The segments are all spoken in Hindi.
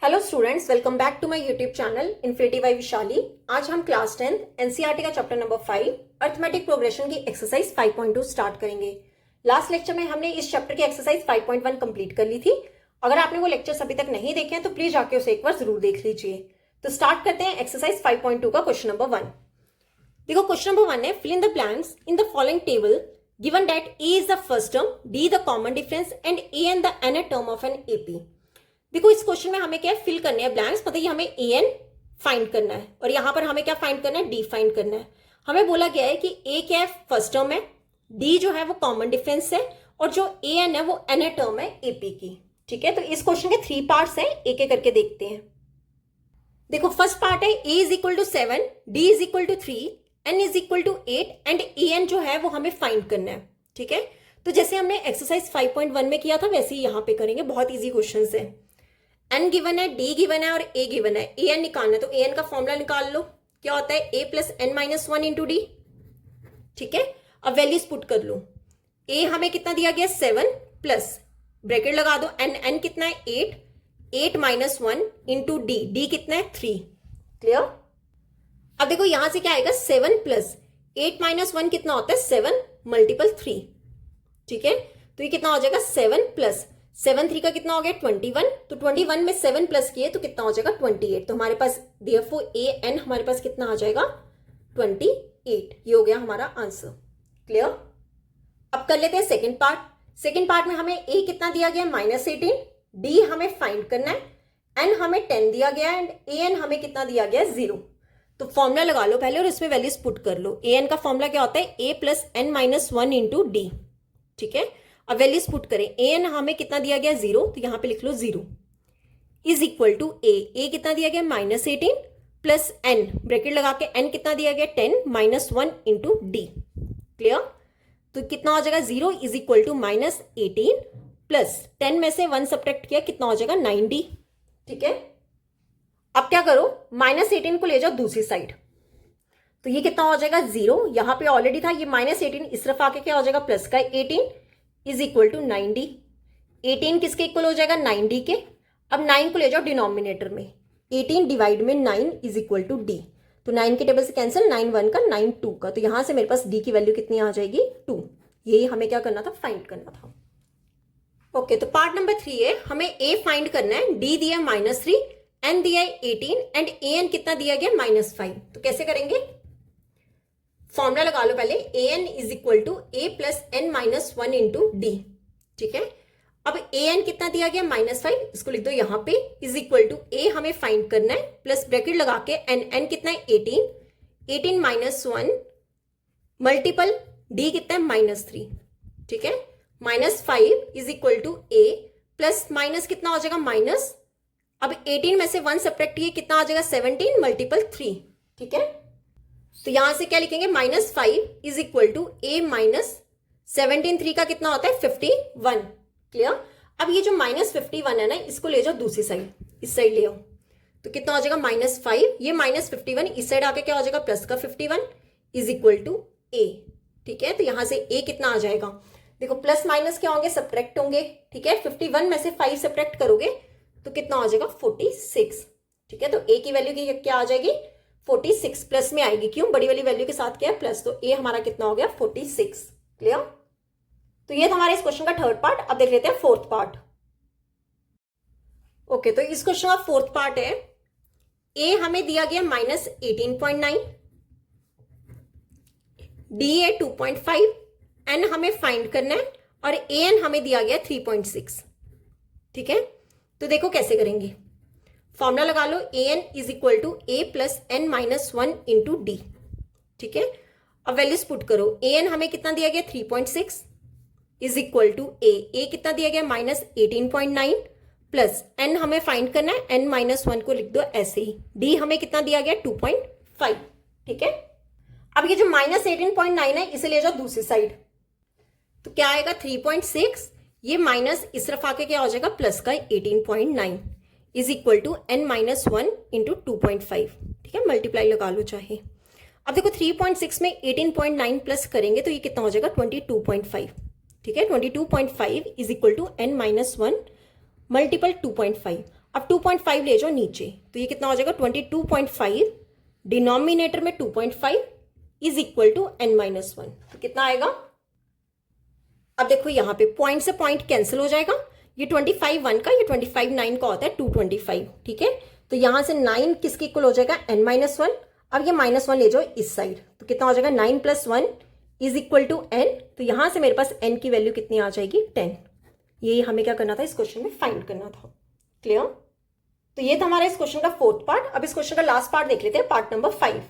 Hello students, welcome back to my YouTube channel Infinity by Vishali. आज हम क्लास 10 एनसीईआरटी का चैप्टर नंबर 5 अर्थमेटिक प्रोग्रेशन की एक्सरसाइज 5.2 स्टार्ट करेंगे। लास्ट लेक्चर में हमने इस चैप्टर की एक्सरसाइज 5.1 कंप्लीट कर ली थी। अगर आपने वो लेक्चर्स अभी तक नहीं देखे हैं तो प्लीज जाके उसे एक बार जरूर देख लीजिए। तो स्टार्ट करते हैं एक्सरसाइज 5.2 का क्वेश्चन नंबर 1। देखो क्वेश्चन नंबर 1 है, fill in the blanks in the following table given that a is the first term, d the common difference and A n the nth term of an AP. देखो इस क्वेश्चन में हमें क्या है, फिल करने हैं ब्लैंक्स, मतलब ये हमें ए एन फाइंड करना है और यहां पर हमें क्या फाइंड करना है, डी फाइंड करना है। हमें बोला गया है कि ए क्या है, फर्स्ट टर्म है, डी जो है वो कॉमन डिफरेंस है और जो ए एन है वो एन टर्म है एपी की। ठीक है, तो इस क्वेश्चन के 3 पार्ट्स हैं, एक एक करके देखते हैं। देखो फर्स्ट पार्ट है A is equal to 7, D is equal to 3, N is equal to 8 and A N जो है वो हमें फाइंड करना है। ठीक है, तो जैसे हमने एक्सरसाइज 5.1 में किया था वैसे ही यहाँ पे करेंगे, बहुत ईजी क्वेश्चन है। एन गिवन है, डी गिवन है और ए गिवन है, ए एन निकालना है। तो ए एन का फॉर्मूला निकाल लो, क्या होता है A plus N minus 1 into D. ठीक है, अब वैल्यूज पुट कर लो। ए हमें कितना दिया गया 7 प्लस ब्रैकेट लगा दो, एन एन कितना है 8, 8 माइनस 1 इंटू डी, डी कितना है 3। क्लियर। अब देखो यहां से क्या आएगा 7 प्लस 8 माइनस 1 कितना होता है 7 मल्टीपल 3। ठीक है, तो ये कितना हो जाएगा 7 प्लस 7 3 का कितना हो गया 21, तो 21 में 7 प्लस किए तो कितना हो जाएगा 28। तो हमारे पास देयरफॉर ए एन हमारे पास कितना आ जाएगा 28। ये हो गया हमारा आंसर। क्लियर। अब कर लेते हैं सेकंड पार्ट। सेकंड पार्ट में हमें ए कितना दिया गया -18, डी हमें फाइंड करना है, एन हमें 10 दिया गया एंड ए एन हमें कितना दिया गया 0। तो फॉर्मूला लगा लो पहले और इसमें वैल्यूज पुट कर लो। ए एन का फॉर्मूला क्या होता है A plus N minus 1 into D. ठीक है, अब वैल्यूज पुट करें। ए एन हमें कितना दिया गया 0, तो यहां पे लिख लो 0 इज इक्वल टू ए कितना दिया गया -18 प्लस एन ब्रैकेट लगा के एन कितना दिया गया 10 माइनस 1 इंटू डी। क्लियर। तो कितना हो जाएगा 0 इज इक्वल टू -18 प्लस 10 में से 1 सब्ट्रैक्ट किया कितना हो जाएगा 9d। ठीक है, अब क्या करो -18 को ले जाओ दूसरी साइड, तो ये कितना हो जाएगा 0, यहां पे ऑलरेडी था, ये -18 इस तरफ आके क्या हो जाएगा प्लस का 18 इज इक्वल टू 9d। 18 किसके इक्वल हो जाएगा 9d के। अब 9 को ले जाओ डिनोमिनेटर में, 18 डिवाइड में 9 इज इक्वल टू d। तो 9 के टेबल से कैंसिल, 9 1 का 9 2 का, तो यहां से मेरे पास d की वैल्यू कितनी आ जाएगी 2। यही हमें क्या करना था, फाइंड करना था। ओके, तो पार्ट नंबर 3 है, हमें a फाइंड करना है, d दिया -3, n दिया है 18 एंड a n कितना दिया गया -5। तो कैसे करेंगे, फॉर्मूला लगा लो पहले, A N is equal to A plus N minus 1 into D. ठीक है, अब ए एन कितना दिया गया -5, इसको लिख दो यहाँ पे, इज इक्वल टू ए हमें फाइंड करना है प्लस ब्रैकेट लगा के एन कितना है 18, 18 माइनस 1 मल्टीपल डी कितना है -3। ठीक है, -5 is equal to A plus minus कितना हो जाएगा माइनस, अब 18 में से 1 सब्ट्रैक्ट किए कितना आ जाएगा 17 मल्टीपल 3। ठीक है, तो यहां से क्या लिखेंगे -5 is equal to a minus 17, 3 का कितना होता है 51। क्लियर। अब ये जो -51 है ना, इसको ले जाओ दूसरी साइड, इस साइड ले आओ, तो कितना हो जाएगा -5, ये -51 इस साइड आके क्या हो जाएगा प्लस का 51 इज इक्वल टू ए। ठीक है, तो यहां से ए कितना आ जाएगा, देखो प्लस माइनस क्या होंगे, सब्ट्रैक्ट होंगे। ठीक है, 51 में से 5 सब्ट्रैक्ट करोगे तो कितना हो जाएगा 46। ठीक है, तो ए की वैल्यू क्या आ जाएगी 46 प्लस में आएगी, क्यों, बड़ी वाली वैल्यू के साथ क्या है प्लस, तो ए हमारा कितना हो गया 46। क्लियर। तो ये था हमारे इस क्वेश्चन का थर्ड पार्ट। अब देख लेते हैं फोर्थ पार्ट। ओके, तो इस क्वेश्चन का फोर्थ पार्ट है, ए हमें दिया गया -18.9, डी है 2.5, एन हमें फाइंड करना है और ए एन हमें दिया गया 3.6। ठीक है, तो देखो कैसे करेंगे, फॉर्मूला लगा लो, A N is equal to A plus N minus 1 into D. ठीक है, अब वैल्यूज पुट करो, ए एन हमें कितना दिया गया 3.6 इज इक्वल टू ए कितना दिया गया -18.9 प्लस एन हमें फाइंड करना है, एन माइनस 1 को लिख दो ऐसे ही, डी हमें कितना दिया गया 2.5। ठीक है, अब ये जो -18.9 है इसे ले जाओ दूसरी साइड, तो क्या आएगा 3.6, ये माइनस इस तरफ आके क्या हो जाएगा प्लस का 18.9 is equal to n minus 1 into 2.5। ठीक है, मल्टीप्लाई लगा लो चाहे। अब देखो 3.6 में 18.9 प्लस करेंगे तो ये कितना हो जाएगा 22.5। ठीक है, 22.5 is equal to n minus 1 multiple 2.5। अब 2.5 ले जाओ नीचे, तो ये कितना हो जाएगा 22.5, डिनोमिनेटर में 2.5 इज इक्वल टू n-1, तो कितना आएगा। अब देखो यहाँ पे पॉइंट से पॉइंट कैंसिल हो जाएगा, ये 25 1 का, ये 25 9 का होता है 225, ठीक है। तो यहां से 9 किसके इक्वल हो जाएगा, n-1। अब ये -1 ले जाओ इस साइड, तो कितना हो जाएगा 9 + 1 इज इक्वल टू n। तो यहां से मेरे पास n की वैल्यू कितनी आ जाएगी 10। ये हमें क्या करना था, इस क्वेश्चन में फाइंड करना था। क्लियर। तो ये था हमारा इस क्वेश्चन का 4th पार्ट। अब इस क्वेश्चन का लास्ट पार्ट देख लेते हैं, पार्ट नंबर 5।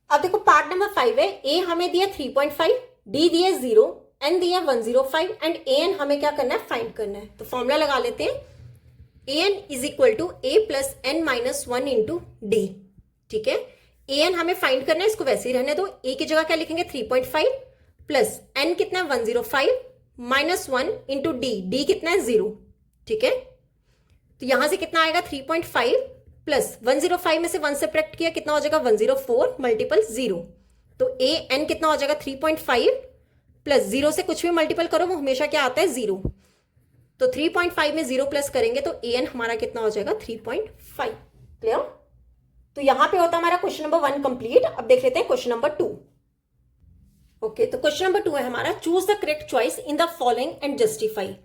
अब देखो पार्ट नंबर 5 है, ए हमें दिया 3.5, डी दिया 0, एन दिया 105 एंड ए एन हमें क्या करना है, फाइंड करना है। तो फॉर्मूला लगा लेते हैं, A N is equal to A plus N minus 1 into D, ठीक है। ए एन हमें फाइंड करना है, इसको वैसे ही रहने दो। ए की जगह क्या लिखेंगे 3.5 प्लस एन कितना है 105 माइनस 1 इंटू डी, डी कितना है 0, ठीक है। तो यहां से कितना आएगा 3.5 प्लस 105 में से 1 सब्ट्रैक्ट किया, कितना हो जाएगा 104 मल्टीपल 0। तो ए एन कितना हो जाएगा 3.5 प्लस 0 से कुछ भी मल्टीपल करो वो हमेशा क्या आता है 0। तो 3.5 में 0 प्लस करेंगे तो ए एन हमारा कितना हो जाएगा 3.5। क्लियर। तो यहां पे होता हमारा क्वेश्चन नंबर 1 कंप्लीट। अब देख लेते हैं क्वेश्चन नंबर 2। ओके, तो क्वेश्चन नंबर 2 है हमारा, choose the correct choice in the following and justify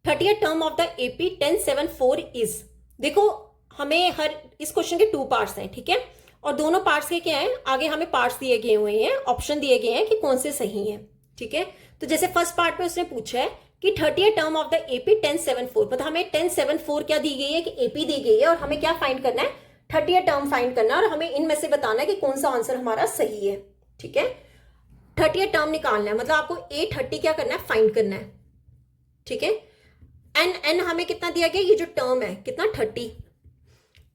30th term of the AP 1074 is. देखो हमें हर इस क्वेश्चन के 2 पार्ट्स हैं, ठीक है, और दोनों पार्ट्स के क्या है, आगे हमें पार्ट्स दिए गए हुए हैं, ऑप्शन दिए गए हैं कि कौन से सही हैं, ठीक है। तो जैसे फर्स्ट पार्ट में उसने पूछा है कि 30th term of the AP 1074, मतलब हमें 1074 क्या दी गई है कि एपी दी गई है और हमें क्या फाइंड करना है 30th टर्म फाइंड करना है और हमें इनमें से बताना है कि कौन सा आंसर हमारा सही है, ठीक है। 30th टर्म निकालना है, मतलब आपको A30 क्या करना है, फाइंड करना है, ठीक है। एन हमें कितना दिया गया, ये जो टर्म है कितना 30,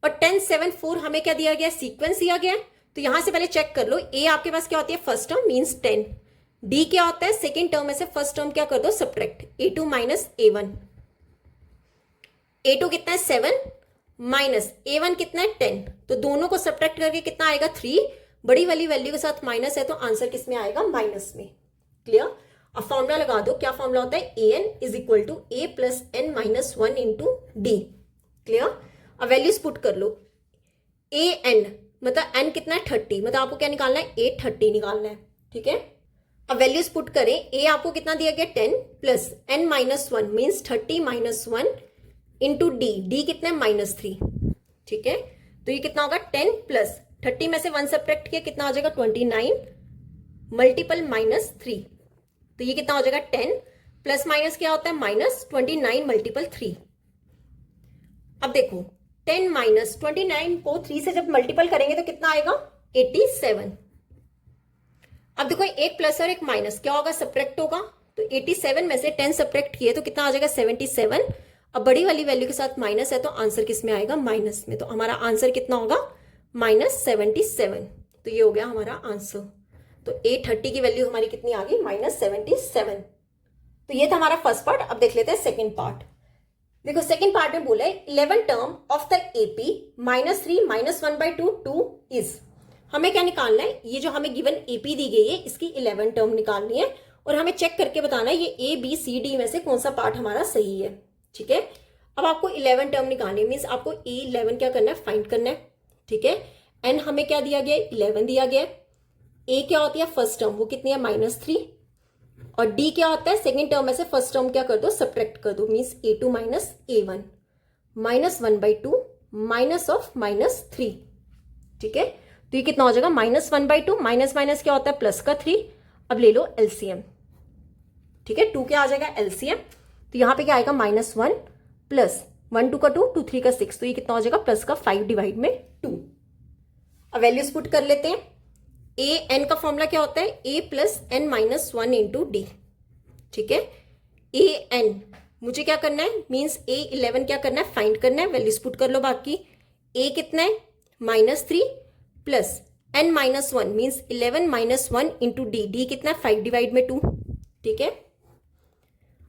और 1074 हमें क्या दिया गया, सीक्वेंस दिया गया। तो यहां से पहले चेक कर लो, ए आपके पास क्या होती है फर्स्ट टर्म मींस 10, डी क्या होता है सेकेंड टर्म में से फर्स्ट टर्म क्या कर दो subtract, A2 minus A1। A2 कितना है 7 माइनस A1 कितना है 10, तो दोनों को सब्ट्रैक्ट करके कितना आएगा 3, बड़ी वाली वैल्यू के साथ माइनस है तो आंसर किस में आएगा, माइनस में। क्लियर। अब फॉर्मूला लगा दो, क्या फॉर्मूला होता है, A N is equal to A plus N minus 1 into D. Clear. अब वैल्यूज पुट कर लो, ए एन मतलब एन कितना है 30, मतलब आपको क्या निकालना है A30 निकालना है, ठीक है। अब वैल्यूज पुट करें, ए आपको कितना दिया गया 10 plus N minus 1 means 30 minus 1 into d, d कितना है -3, ठीक है। तो ये कितना होगा 10 प्लस 30 में से 1 सब्ट्रैक्ट किया कितना आ जाएगा 29 मल्टीपल -3, तो ये कितना हो जाएगा 10 प्लस माइनस क्या होता है -29 मल्टीपल 3। अब देखो 10 माइनस 29 को 3 से जब मल्टीपल करेंगे तो कितना आएगा 87। अब देखो एक प्लस और एक माइनस क्या होगा, सब्ट्रैक्ट होगा, तो 87 में से 10 सब्ट्रैक्ट किए तो कितना आ जाएगा 77। अब बड़ी वाली वैल्यू के साथ माइनस है तो आंसर किस में आएगा, माइनस में। तो हमारा आंसर कितना होगा -77। तो ये हो गया हमारा आंसर। तो A30 की वैल्यू हमारी कितनी आ गई -77। तो ये था हमारा फर्स्ट पार्ट। अब देख लेते हैं सेकंड पार्ट। देखो सेकंड पार्ट में बोला है 11 term of the AP -3 -1/2 2 is. हमें क्या निकालना है, ये जो हमें गिवन एपी दी गई है इसकी 11 टर्म निकालनी है और हमें चेक करके बताना है ये ABCD में से कौन सा पार्ट हमारा सही है, ठीक है। अब आपको 11 टर्म निकालनी है, मीन्स आपको A11 क्या करना है, फाइंड करना है, ठीक है। एन हमें क्या दिया गया है 11 दिया गया है, ए क्या होती है फर्स्ट टर्म वो कितनी है -3, और डी क्या होता है सेकेंड टर्म में से फर्स्ट टर्म क्या कर दो सब्ट्रैक्ट कर दो, means A2 minus A1 -1/2 minus of -3, ठीक है। तो ये कितना हो जाएगा -1/2 माइनस माइनस क्या होता है प्लस का 3। अब ले लो एलसीएम, ठीक है, 2 क्या आ जाएगा एलसीएम, तो यहाँ पे क्या आएगा -1 प्लस 1 2 का 2 2 3 का 6, तो ये कितना हो जाएगा प्लस का 5 डिवाइड में 2। अब वैल्यूज पुट कर लेते हैं। ए एन का फॉर्मूला क्या होता है A plus N minus 1 into D, ठीक है। ए एन मुझे क्या करना है मीन्स A11 क्या करना है फाइंड करना है, वैल्यूज पुट कर लो। बाकी ए कितना है -3 plus n -1 means 11 -1 into d, d कितना है 5 डिवाइड में 2, ठीक है।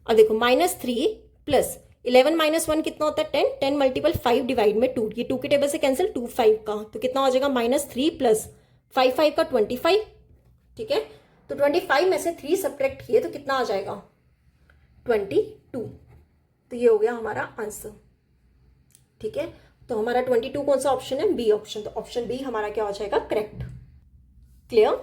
अब देखो -3 प्लस 11 -1 कितना होता है 10, 10 मल्टीपल 5 डिवाइड में 2, ये 2 के टेबल से कैंसिल 2 5 का, तो कितना हो जाएगा -3 प्लस 5 5 का 25, ठीक है। तो 25 में से 3 सब्ट्रैक्ट किए तो कितना आ जाएगा 22। तो ये हो गया हमारा आंसर। ठीक है, तो हमारा 22 कौन सा ऑप्शन है? B option. तो ऑप्शन बी हमारा क्या हो जाएगा? करेक्ट। क्लियर?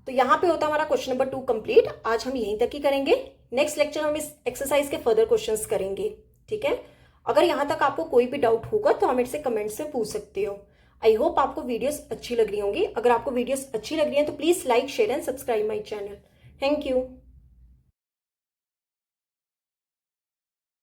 तो यहाँ पे होता हमारा क्वेश्चन नंबर 2 कंप्लीट। आज हम यहीं तक ही करेंगे। नेक्स्ट लेक्चर हम इस एक्सरसाइज के फर्दर क्वेश्चंस करेंगे। ठीक है, अगर यहाँ तक आपको कोई भी डाउट होगा तो आप मेरे से कमेंट से पूछ सकते हो। आई होप आपको वीडियोस अच्छी लग रही होंगी। अगर आपको वीडियोस अच्छी लग रही है तो please like, share and subscribe my channel. Thank you.